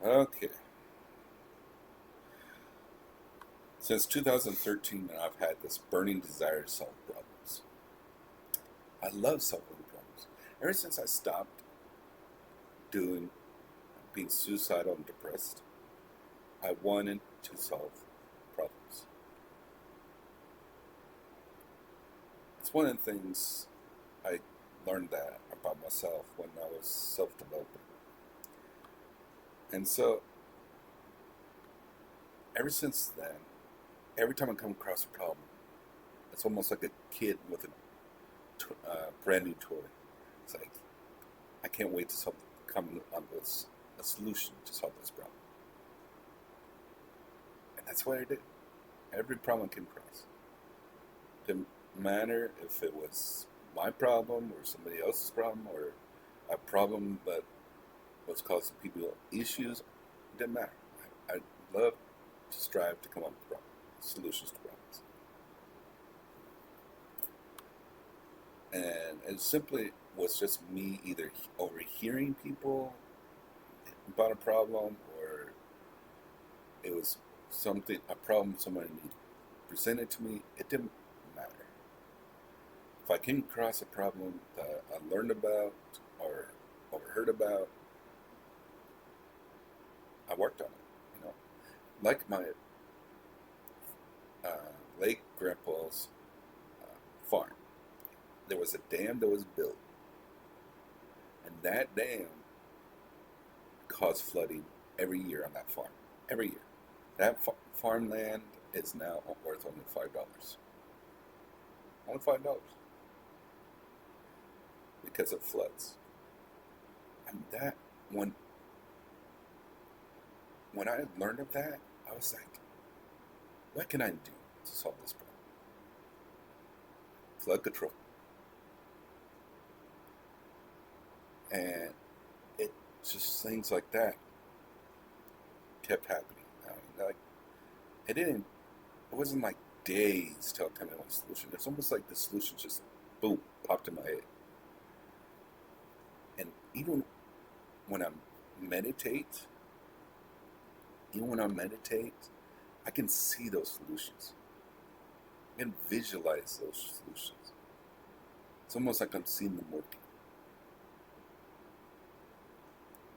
Okay. Since 2013, I've had this burning desire to solve problems. I love solving problems. Ever since I stopped doing being suicidal and depressed, I wanted to solve problems. It's one of the things I learned that about myself when I was self-developing. And so, ever since then, every time I come across a problem, it's almost like a kid with a brand new toy. It's like I can't wait to come up with a solution to solve this problem. And that's what I did. Every problem I came across. Didn't matter if it was my problem or somebody else's problem or a problem that was causing people issues. It didn't matter. I love to strive to come up with solutions to problems. And it simply was just me either overhearing people about a problem or it was a problem somebody presented to me. It didn't matter. If I came across a problem that I learned about or overheard about, I worked on it. Like my uh, late grandpa's farm, there was a dam that was built, and that dam caused flooding every year on that farm. Every year, that farmland is now worth only $5. Only $5 because of floods. And that when when I learned of that, I was like, what can I do to solve this problem? Flood control. And it just things like that kept happening. I mean, like it wasn't like days till I came up with a solution. It's almost like the solution just boom popped in my head. And when I meditate, even when I meditate, I can see those solutions. I can visualize those solutions. It's almost like I'm seeing them working.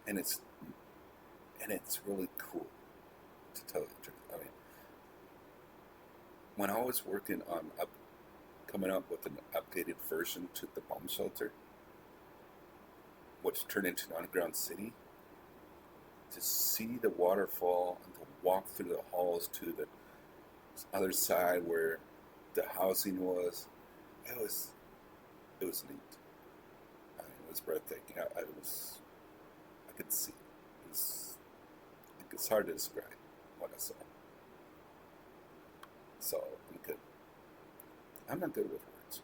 And it's really cool to tell you the truth. I mean, when I was working on coming up with an updated version to the bomb shelter, which turned into an underground city, to see the waterfall and to walk through the halls to the other side where the housing was, it was it was neat. I mean, it was breathtaking. I could see it. It's hard to describe what I saw. So I'm good. I'm not good with words.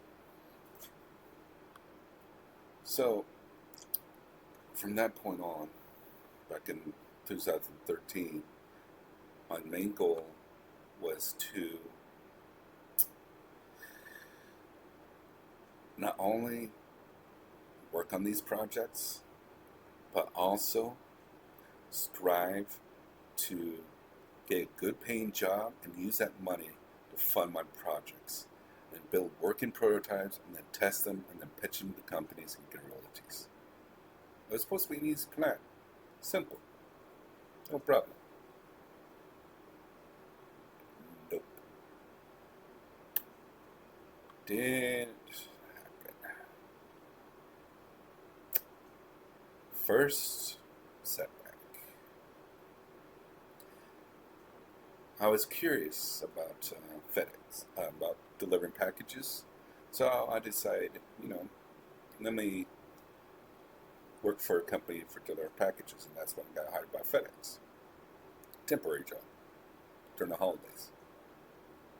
So from that point on, back in 2013, my main goal was to not only work on these projects, but also strive to get a good paying job and use that money to fund my projects and build working prototypes and then test them and then pitch them to companies and get royalties. It was supposed to be an easy plan. Simple. No problem. Nope. Didn't happen. First setback. I was curious about FedEx, about delivering packages. So I decided, let me work for a company for delivering packages, and that's when I got hired by FedEx. Temporary job during the holidays,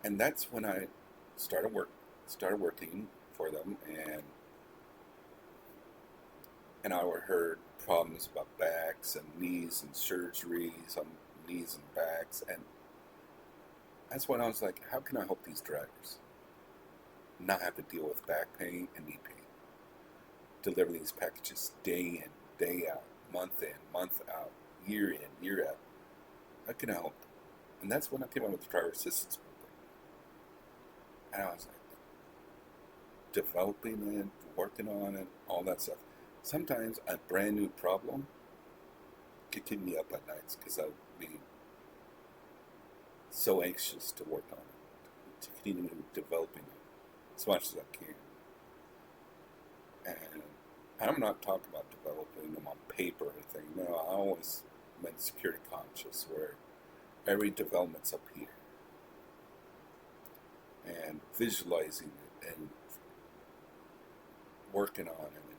and that's when I started working for them, and I heard problems about backs and knees and surgeries on knees and backs, and that's when I was like, how can I help these drivers not have to deal with back pain and knee pain? Deliver these packages day in, day out, month in, month out, year in, year out. I can help. And that's when I came out with the driver assistance program. And I was like, developing it, working on it, all that stuff. Sometimes a brand new problem could keep me up at nights because I would be so anxious to work on it, to continue developing it as much as I can. And I'm not talking about developing them on paper or anything. No, I always been security conscious where every development's up here and visualizing it and working on it. And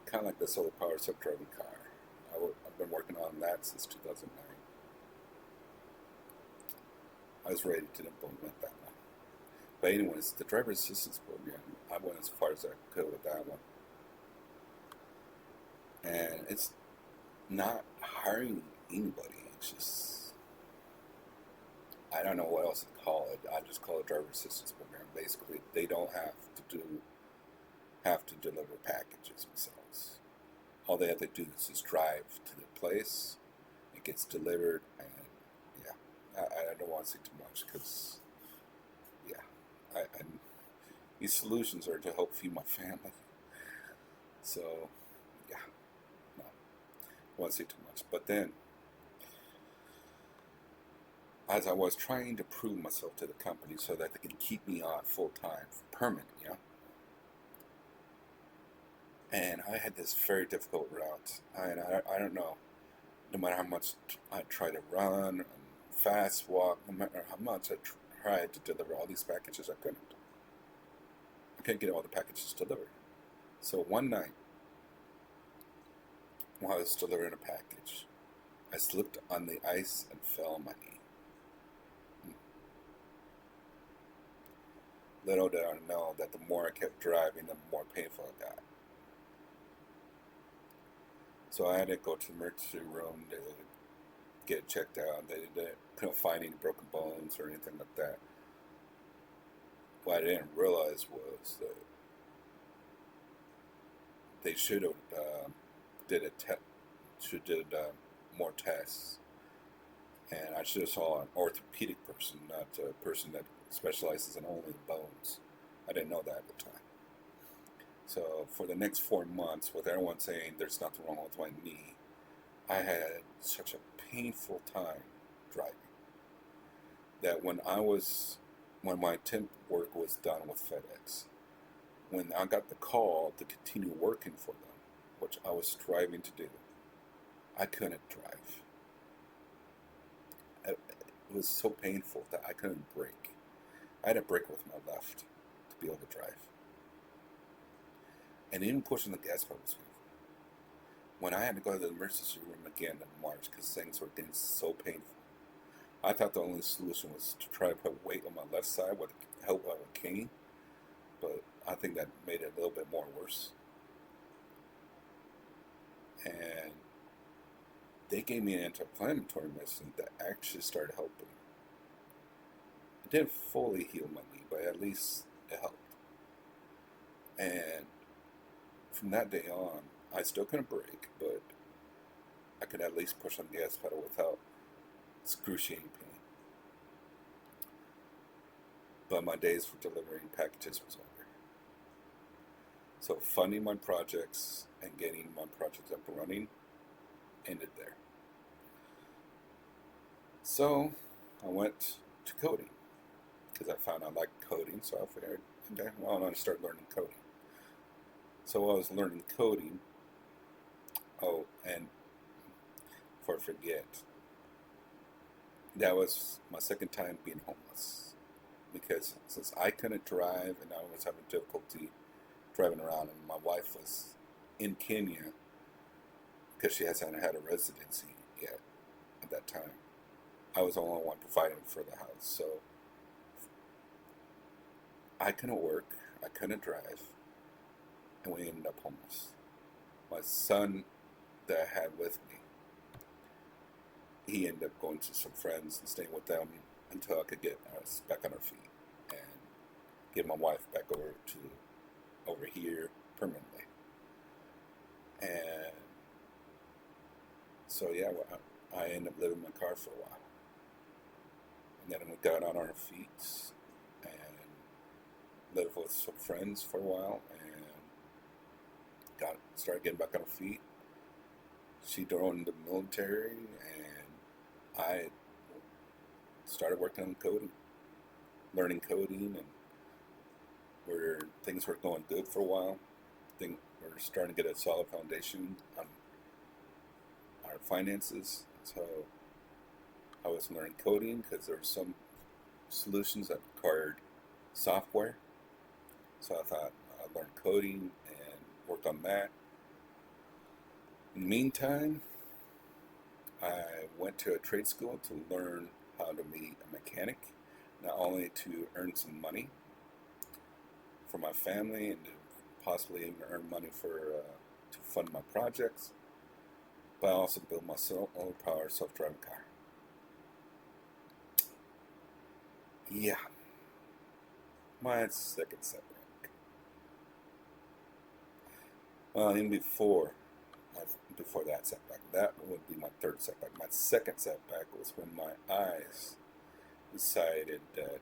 kind of like the solar power self-driving car. I've been working on that since 2009. I was ready to implement that one. But anyways, the driver assistance program, I went as far as I could with that one. And it's not hiring anybody. It's just, I don't know what else to call it. I just call it driver assistance program. Basically, they don't have to deliver packages themselves. All they have to do is just drive to the place. It gets delivered, and yeah, I don't want to say too much because yeah, I these solutions are to help feed my family. So yeah, no, I won't say too much. But then, as I was trying to prove myself to the company so that they can keep me on full time, permanent, and I had this very difficult route, and I don't know. No matter how much I try to run, and fast walk, no matter how much I tried to deliver all these packages, I couldn't. I couldn't get all the packages delivered. So one night, while I was delivering a package, I slipped on the ice and fell on my knee. Little did I know that the more I kept driving, the more painful it got. So I had to go to the emergency room to get it checked out. They couldn't find any broken bones or anything like that. What I didn't realize was that they should have did more tests, and I should have saw an orthopedic person, not a person that specializes in only bones. I didn't know that at the time. So for the next 4 months, with everyone saying there's nothing wrong with my knee, I had such a painful time driving that when my temp work was done with FedEx, when I got the call to continue working for them, which I was striving to do, I couldn't drive. It was so painful that I couldn't brake. I had to brake with my left to be able to drive. And even pushing the gas pedal was painful. When I had to go to the emergency room again in March because things were getting so painful, I thought the only solution was to try to put weight on my left side with help of a cane, but I think that made it a little bit more worse. And they gave me an anti-inflammatory medicine that actually started helping. It didn't fully heal my knee, but at least it helped. And from that day on, I still couldn't brake, but I could at least push on the gas pedal without excruciating pain. But my days for delivering packages was over. So funding my projects and getting my projects up and running ended there. So I went to coding because I found I liked coding, so I figured, okay, well, I'm going to start learning coding. So while I was learning coding, and before I forget, that was my second time being homeless. Because since I couldn't drive and I was having difficulty driving around, and my wife was in Kenya because she hasn't had a residency yet at that time, I was the only one providing for the house. So I couldn't work, I couldn't drive, and we ended up homeless. My son that I had with me, he ended up going to some friends and staying with them until I could get us back on our feet and get my wife back over here permanently. And So yeah, well, I ended up living in my car for a while, and then we got on our feet and lived with some friends for a while, and got started getting back on our feet. She joined the military, and I started working on coding, learning coding, and where things were going good for a while. Think we're starting to get a solid foundation on our finances. So I was learning coding because there were some solutions that required software. So I thought I'd learn coding and work on that. In the meantime, I went to a trade school to learn how to be a mechanic, not only to earn some money for my family and to possibly even earn money for to fund my projects, but I also build my own power self-driving car. Yeah, my second setback. Well, even before that setback, that would be my third setback. My second setback was when my eyes decided that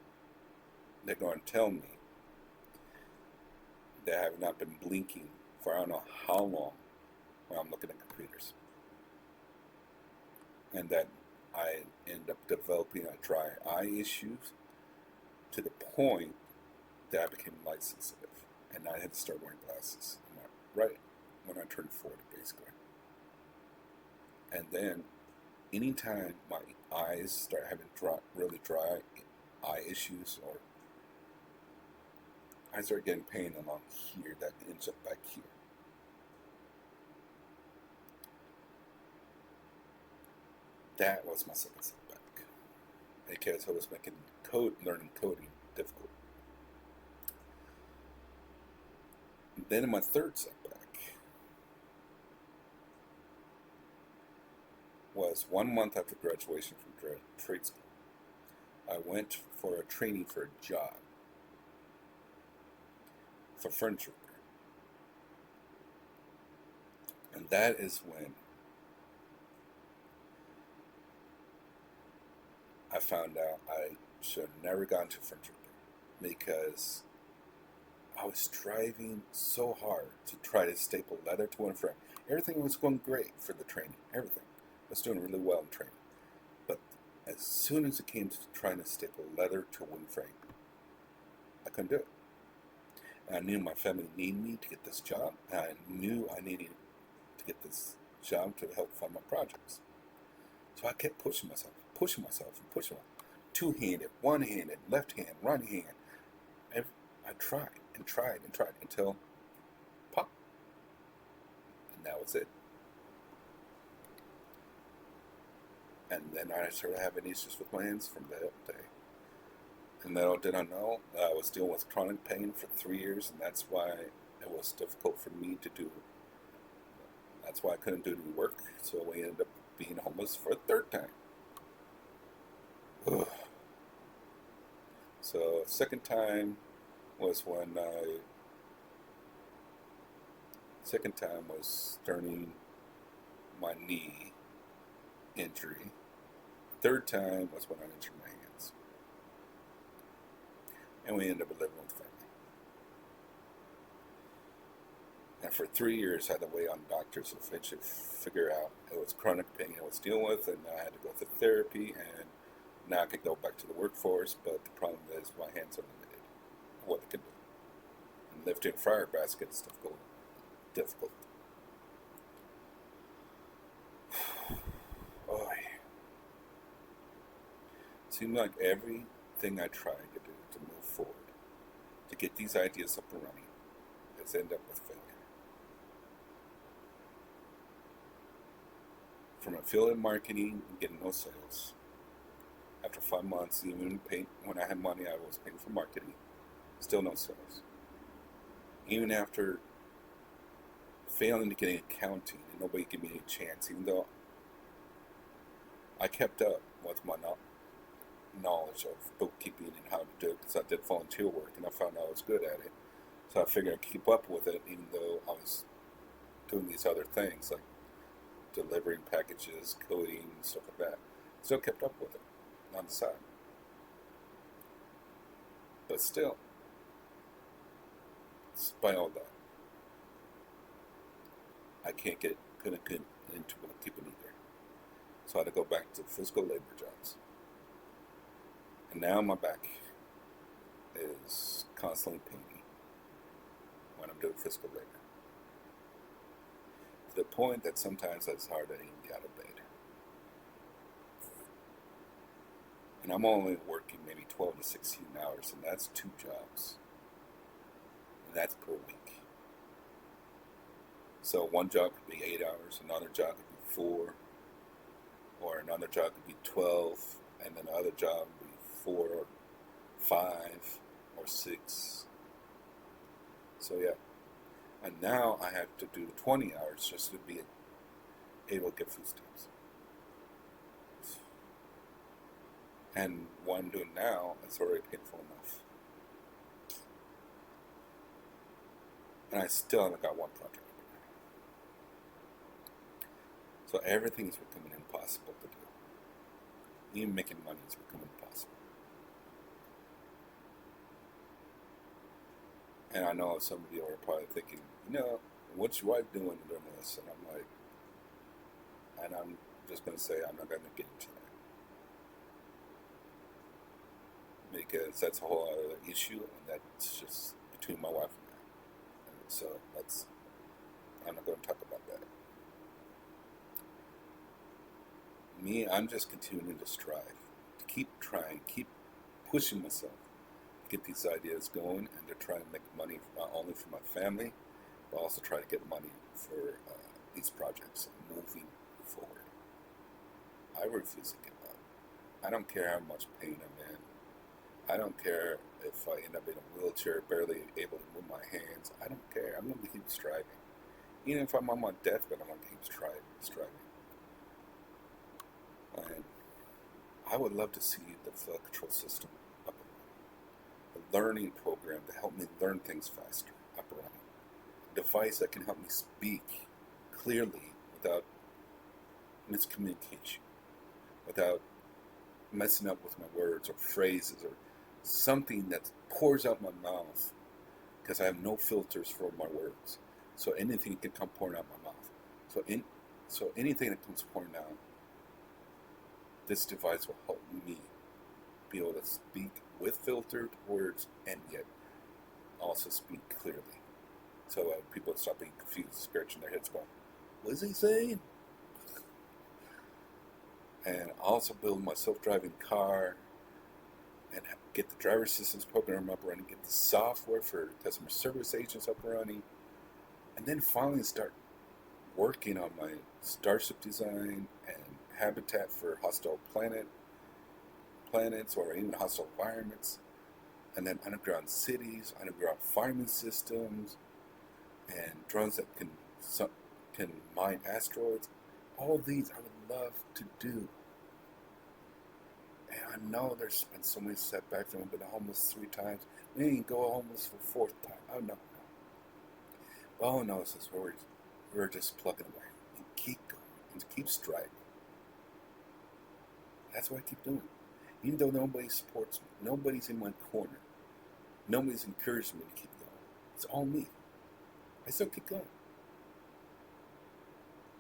they're going to tell me that I have not been blinking for I don't know how long when I'm looking at computers, and that I end up developing a dry eye issues to the point that I became light sensitive, and I had to start wearing glasses right when I turned 40, basically. And then, anytime my eyes start having really dry eye issues, or I start getting pain along here that ends up back here. That was my second setback because I was making learning coding difficult. Then in my third setback was 1 month after graduation from trade school. I went for a training for a job for furniture repair. And that is when I found out I should have never gone to furniture repair because I was striving so hard to try to staple leather to one frame. Everything was going great for the training. Everything. I was doing really well in training. But as soon as it came to trying to staple leather to one frame, I couldn't do it. And I knew my family needed me to get this job. And I knew I needed to get this job to help fund my projects. So I kept pushing myself, and pushing myself. Two-handed, one-handed, left hand, right hand. I tried and tried and tried until pop. And that was it. And then I started having issues with my hands from that day. And little did I know, I was dealing with chronic pain for 3 years, and that's why it was difficult for me to do. That's why I couldn't do any work, so we ended up being homeless for a third time. So, second time was when second time was during my knee injury. Third time was when I injured my hands. And we ended up living with family. And for 3 years, I had to wait on doctors to eventually figure out it was chronic pain I was dealing with, and I had to go through therapy, and now I could go back to the workforce, but the problem is my hands are limited of what I can do. And lifting a fryer basket is difficult. Oh, it seemed like everything I tried to do to move forward, to get these ideas up and running, has ended up with failure. From affiliate marketing and getting no sales. After 5 months, even when I had money, I was paying for marketing. Still no sales. Even after failing to get accounting and nobody gave me any chance, even though I kept up with my knowledge of bookkeeping and how to do it, because I did volunteer work and I found I was good at it. So I figured I'd keep up with it, even though I was doing these other things like delivering packages, coding, stuff like that. Still kept up with it on the side. But still, despite all that, I couldn't get into bookkeeping either. So I had to go back to physical labor jobs. And now my back is constantly paining when I'm doing physical labor. To the point that sometimes it's hard to even get out of bed. And I'm only working maybe 12 to 16 hours, and that's 2 jobs. And that's per week. So one job could be 8 hours, another job could be 4, or another job could be 12, and then another job would be 4 or 5 or 6. So yeah. And now I have to do 20 hours just to be able to get food stamps. And what I'm doing now is already painful enough. And I still haven't got one project. So everything is becoming impossible to do. Even making money is becoming impossible. And I know some of you are probably thinking, what's your wife doing during this? And I'm just going to say I'm not going to get into that. Because that's a whole other issue, and that's just between my wife and I. And so I'm not going to talk about that. Me, I'm just continuing to strive, to keep trying, keep pushing myself, to get these ideas going, and to try and make money not only for my family, but also try to get money for these projects and moving forward. I refuse to give up. I don't care how much pain I'm in. I don't care if I end up in a wheelchair, barely able to move my hands. I don't care. I'm going to keep striving. Even if I'm on my deathbed, I'm going to keep striving. And I would love to see the flood control system up and running. The learning program to help me learn things faster up and running. A device that can help me speak clearly without miscommunication, without messing up with my words or phrases or something that pours out my mouth, because I have no filters for my words. So anything can come pouring out my mouth. So anything that comes pouring out, this device will help me be able to speak with filtered words and yet also speak clearly. So people stop being confused, scratching their heads going, what is he saying? And also build my self-driving car and get the driver assistance program up and running, get the software for customer service agents up and running, and then finally start working on my starship design and habitat for hostile planets or even hostile environments, and then underground cities, underground farming systems, and drones that can mine asteroids. All these I would love to do. And I know there's been so many setbacks. I've been homeless 3 times. We ain't go homeless for 4th time. Oh no. But all I know is this: we're just plugging away and keep going and keep striving. That's what I keep doing. Even though nobody supports me, nobody's in my corner, nobody's encouraged me to keep going. It's all me. I still keep going.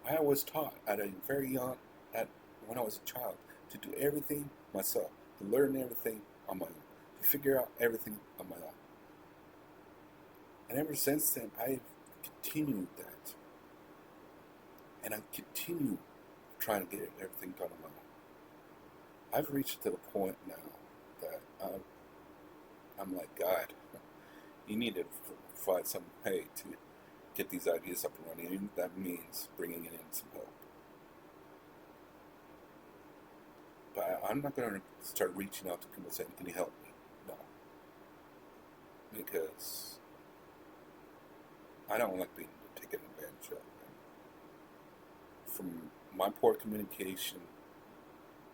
I was taught when I was a child, to do everything myself, to learn everything on my own, to figure out everything on my own. And ever since then, I've continued that. And I continue trying to get everything done on my own. I've reached to the point now that I'm like, God, you need to find some way to get these ideas up and running. Even that means bringing in some help. But I'm not going to start reaching out to people saying, can you help me? No. Because I don't like being taken advantage of. And from my poor communication,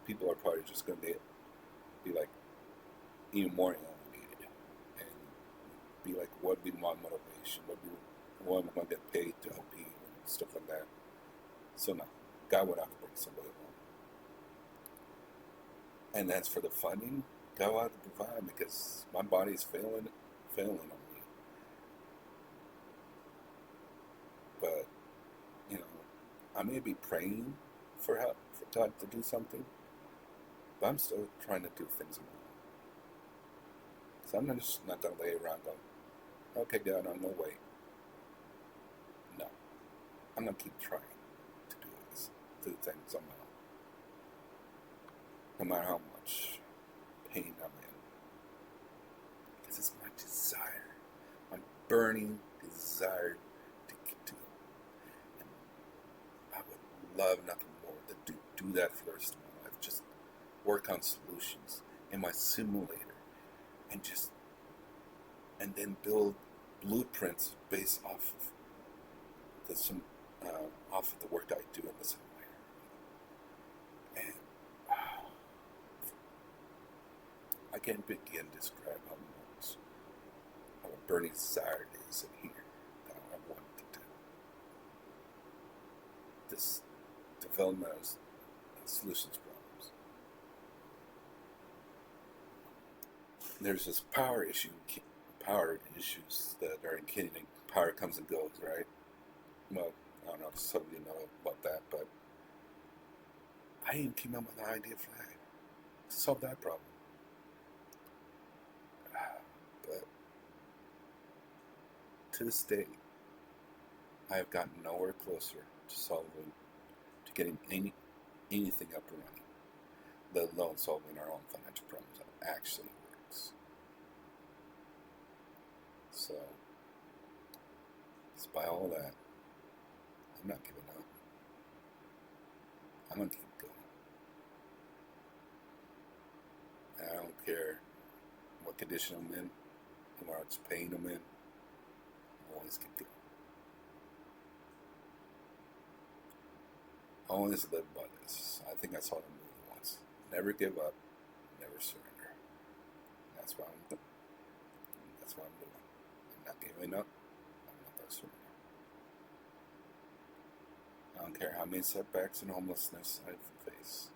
people are probably just going to be like even more alienated and be like, what would be my motivation? What am I going to get paid to help you? And stuff like that. So no. God would have to bring somebody along. And as for the funding, God will have to provide because my body's failing on me. But, you know, I may be praying for help, for God to do something, but I'm still trying to do things on my own. So I'm just not going to lay around going, okay, God, I'm going to wait. No. I'm going to keep trying to do things on my own. No matter how much pain I'm in. Because it's my desire, my burning desire to get to it. And I would love nothing more than to do that for the rest of my life. Just work on solutions in my simulator and then build blueprints based off of the work I do in the simulator. And I can't begin to describe how a burning desire it is in here that I want to do. This development of solutions problems. There's this power issues that are in Kenya. Power comes and goes, right? Well, I don't know if some of you know about that, but I even came up with an idea for that to solve that problem. But to this day, I have gotten nowhere closer to getting anything up and running, let alone solving our own financial problems that actually works. So, despite all that, I'm not giving up. I'm going to keep going. And I don't care what condition I'm in, or how much pain I'm in, I'll always keep going. I always live by this. I think I saw the movie once. Never give up, never surrender. And that's what I'm doing. That's what I'm doing. I'm not giving up. I'm not going to surrender. I don't care how many setbacks and homelessness I face.